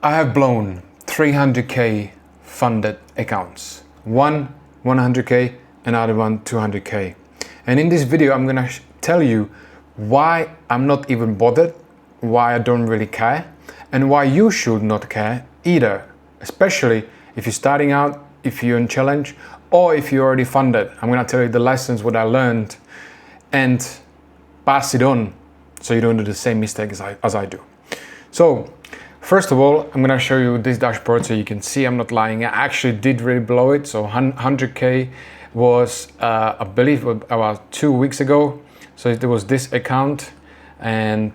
I have blown 300k funded accounts. One 100k, another one 200k. And in this video, I'm gonna tell you why I'm not even bothered, why I don't really care, and why you should not care either, especially if you're starting out, if you're in challenge, or if you're already funded. I'm gonna tell you the lessons, what I learned, and pass it on so you don't do the same mistake as I do. So, first of all, I'm gonna show you this dashboard so you can see I'm not lying. I actually did really blow it. So 100k was, I believe, about 2 weeks ago. So it was this account, and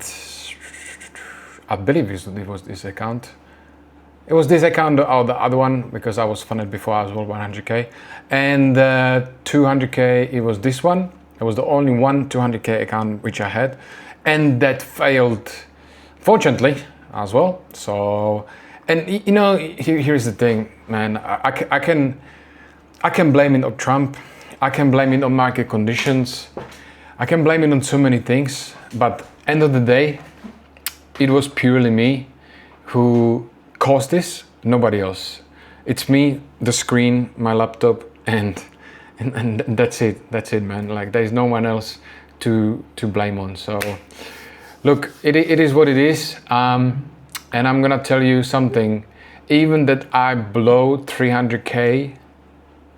I believe it was this account. It was this account or the other one, because I was funded before as well, 100k. And 200k, it was this one. It was the only one 200k account which I had, and that failed, fortunately, as well. So, and you know, here's the thing, man. I can blame it on Trump. I can blame it on market conditions. I can blame it on so many things. But end of the day, it was purely me who caused this. Nobody else. It's me, the screen, my laptop, and that's it. That's it, man. Like, there's no one else to blame on. So, look, it is what it is. And I'm gonna tell you something. Even that I blow 300k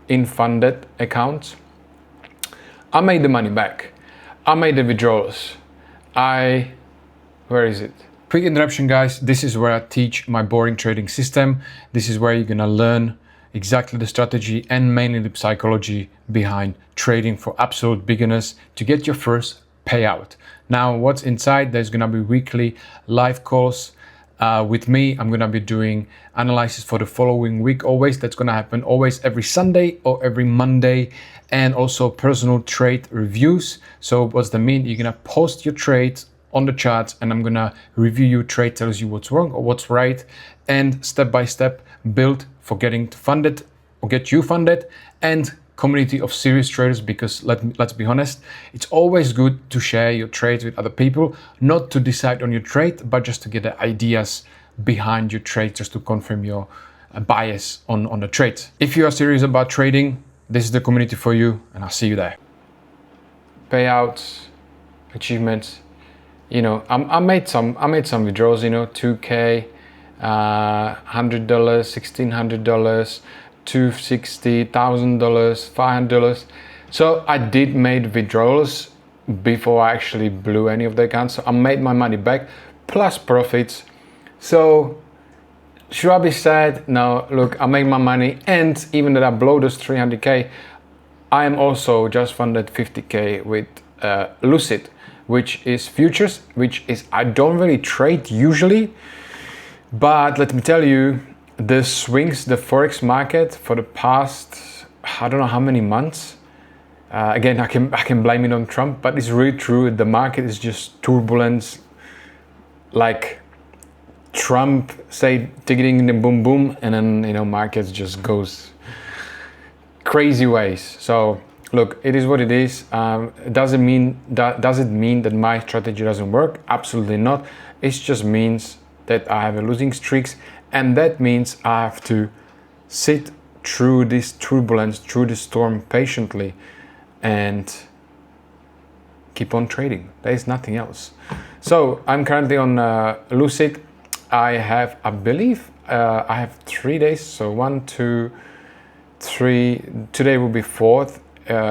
in funded accounts, I made the money back. I made the withdrawals. Where is it? Quick interruption, guys. This is where I teach my boring trading system. This is where you're gonna learn exactly the strategy and mainly the psychology behind trading for absolute beginners to get your first payout. Now, what's inside? There's gonna be weekly live calls with me. I'm gonna be doing analysis for the following week always. That's gonna happen always every Sunday or every Monday, and also personal trade reviews. So what's that mean? You're gonna post your trades on the charts, and I'm gonna review your trade, tells you what's wrong or what's right, and step by step build for getting funded or get you funded, and community of serious traders, because let's be honest, it's always good to share your trades with other people, not to decide on your trade, but just to get the ideas behind your trade, just to confirm your bias on the trades. If you are serious about trading, this is the community for you, and I'll see you there. Payouts, achievements. You know, I made some withdrawals. You know, 2k, $100, $1,600. $260, $1,000, $500. So I did made withdrawals before I actually blew any of the accounts. So I made my money back plus profits. So should I be sad? No, look, I made my money, and even that I blow those 300k, I am also just funded 50k with Lucid, which is futures, which is, I don't really trade usually, but let me tell you, the swings, the forex market for the past, I don't know how many months. Again, I can blame it on Trump, but it's really true. The market is just turbulence. Like Trump say, ticketing the boom boom, and then, you know, markets just goes crazy ways. So look, it is what it is. Does it mean that my strategy doesn't work? Absolutely not. It just means that I have a losing streaks. And that means I have to sit through this turbulence, through the storm patiently, and keep on trading. There is nothing else. So I'm currently on Lucid. I believe I have 3 days. So 1, 2, 3. Today will be 4th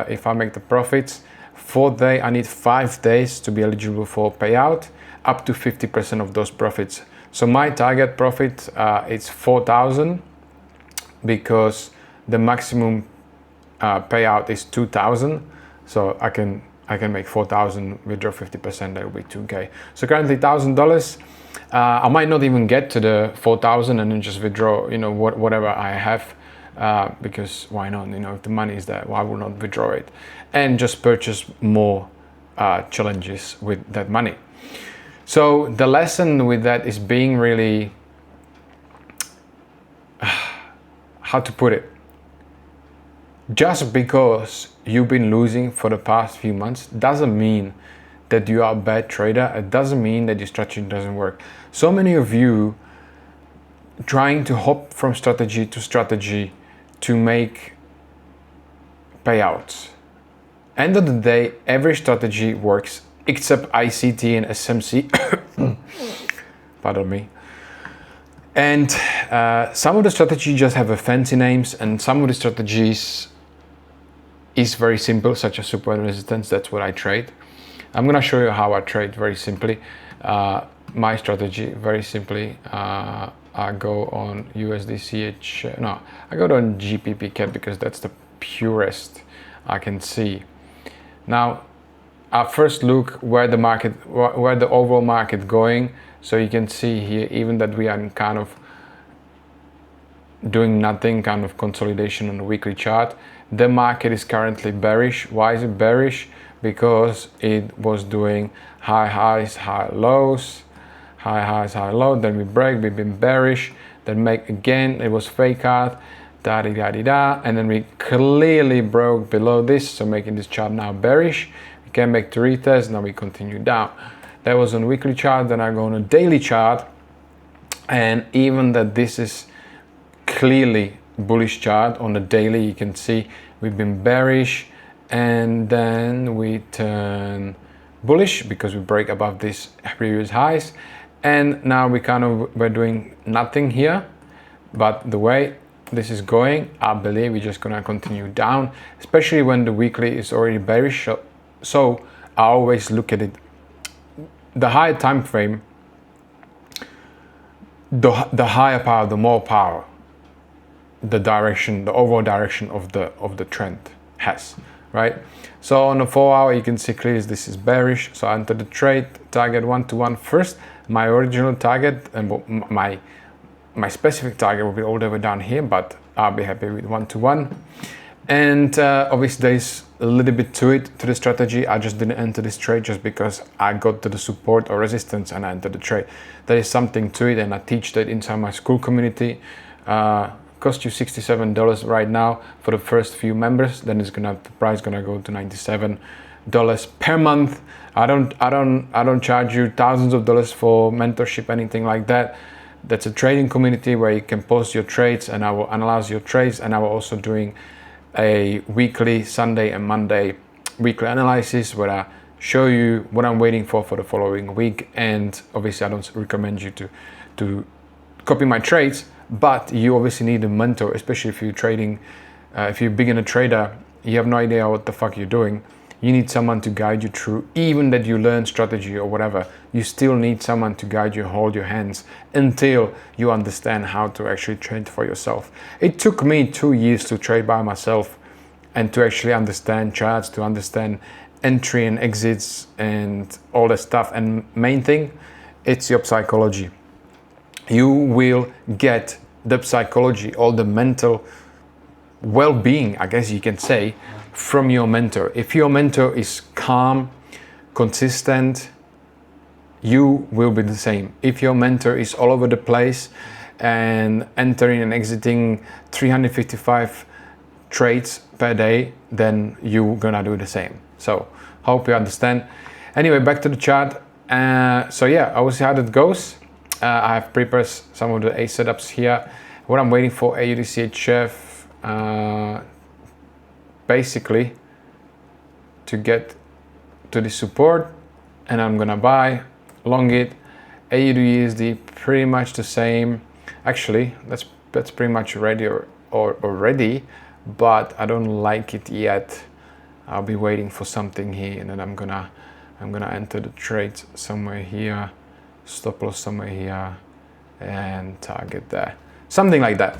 if I make the profits. 4th day, I need 5 days to be eligible for payout, up to 50% of those profits. So my target profit is 4,000, because the maximum payout is 2,000. So I can make 4,000, withdraw 50%, that will be 2k. So currently $1,000. I might not even get to the 4,000 and then just withdraw, you know, whatever I have, because why not? You know, if the money is there, why would not withdraw it and just purchase more challenges with that money? So the lesson with that is being really, how to put it? Just because you've been losing for the past few months doesn't mean that you are a bad trader. It doesn't mean that your strategy doesn't work. So many of you trying to hop from strategy to strategy to make payouts. End of the day, every strategy works except ICT and SMC. Pardon me. And some of the strategies just have a fancy names, and some of the strategies is very simple, such as support and resistance. That's what I trade. I'm gonna show you how I trade very simply. My strategy, very simply, I go on USDCH, no, I go on GPP cap because that's the purest I can see. Now, I first look where the market, where the overall market going. So you can see here, even that we are kind of doing nothing, kind of consolidation on the weekly chart. The market is currently bearish. Why is it bearish? Because it was doing high highs, high lows, high highs, high low. Then we break, we've been bearish. Then make again, it was fake out, da-di-da-di-da. And then we clearly broke below this, so making this chart now bearish. We can make the retest, now we continue down. That was on weekly chart, then I go on a daily chart. And even that this is clearly bullish chart on the daily, you can see we've been bearish and then we turn bullish because we break above this previous highs. And now we're doing nothing here, but the way this is going, I believe we're just gonna continue down, especially when the weekly is already bearish. So I always look at it, the higher time frame, the higher power, the more power the direction, the overall direction of the trend has, right? So on the 4 hour, you can see clearly this is bearish. So I enter the trade, target 1-to-1 first. My original target and my specific target will be all the way down here, but I'll be happy with 1-to-1. And obviously there's a little bit to it, to the strategy. I just didn't enter this trade just because I got to the support or resistance and I entered the trade. There is something to it, and I teach that inside my school community. Cost you $67 right now for the first few members. Then the price gonna go to $97 per month. I don't charge you thousands of dollars for mentorship, anything like that. That's a trading community where you can post your trades and I will analyze your trades, and I will also doing a weekly Sunday and Monday weekly analysis where I show you what I'm waiting for the following week. And obviously I don't recommend you to copy my trades, but you obviously need a mentor, especially if you're trading, if you're a beginner trader, you have no idea what the fuck you're doing. You need someone to guide you through, even that you learn strategy or whatever, you still need someone to guide you, hold your hands until you understand how to actually trade for yourself. It took me 2 years to trade by myself and to actually understand charts, to understand entry and exits and all that stuff. And main thing, it's your psychology. You will get the psychology, all the mental well-being, I guess you can say, from your mentor. If your mentor is calm, consistent, you will be the same. If your mentor is all over the place and entering and exiting 355 trades per day, then you're gonna do the same. So hope you understand. Anyway, back to the chart. So yeah, I will see how that goes. I have prepared some of the A setups here. What I'm waiting for, AUDCHF, basically to get to the support, and I'm gonna buy long it. AUD/USD pretty much the same. Actually, that's pretty much ready or already, but I don't like it yet. I'll be waiting for something here, and then I'm gonna enter the trade somewhere here, stop loss somewhere here, and target there, something like that.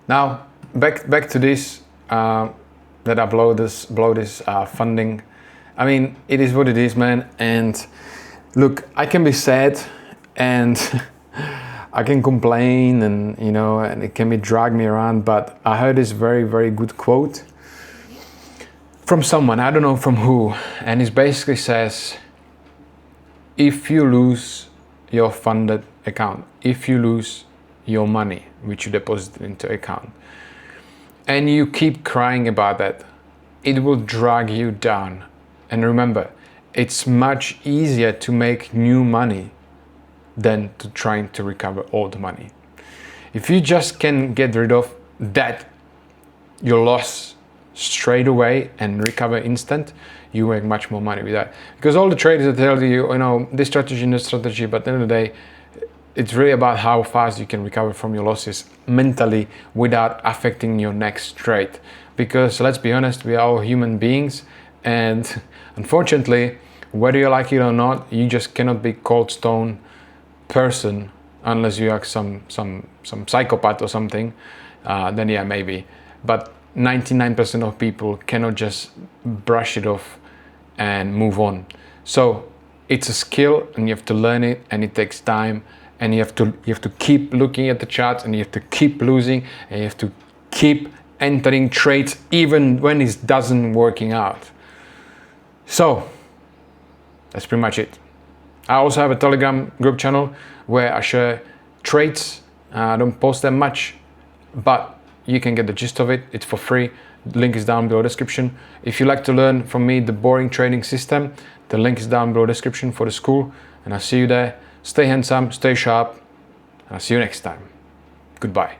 Now back to this, that I blow this funding. I mean, it is what it is, man. And look, I can be sad and I can complain, and you know, and it can be drag me around, but I heard this very, very good quote from someone, I don't know from who, and it basically says, if you lose your funded account, if you lose your money which you deposited into account, and you keep crying about that, it will drag you down. And remember, it's much easier to make new money than to trying to recover all the money. If you just can get rid of that, your loss straight away and recover instant, you make much more money with that. Because all the traders that tell you, you know, this strategy and this strategy, but at the end of the day, it's really about how fast you can recover from your losses mentally without affecting your next trade. Because let's be honest, we are all human beings, and unfortunately, whether you like it or not, you just cannot be cold stone person unless you are some psychopath or something. Then yeah, maybe. But 99% of people cannot just brush it off and move on. So it's a skill, and you have to learn it, and it takes time, and you have to keep looking at the charts, and you have to keep losing, and you have to keep entering trades even when it doesn't working out. So that's pretty much it. I also have a Telegram group channel where I share trades. I don't post them much, but you can get the gist of it. It's for free. The link is down below description. If you like to learn from me the boring trading system, the link is down below description for the school, and I'll see you there. Stay handsome, stay sharp. I'll see you next time. Goodbye.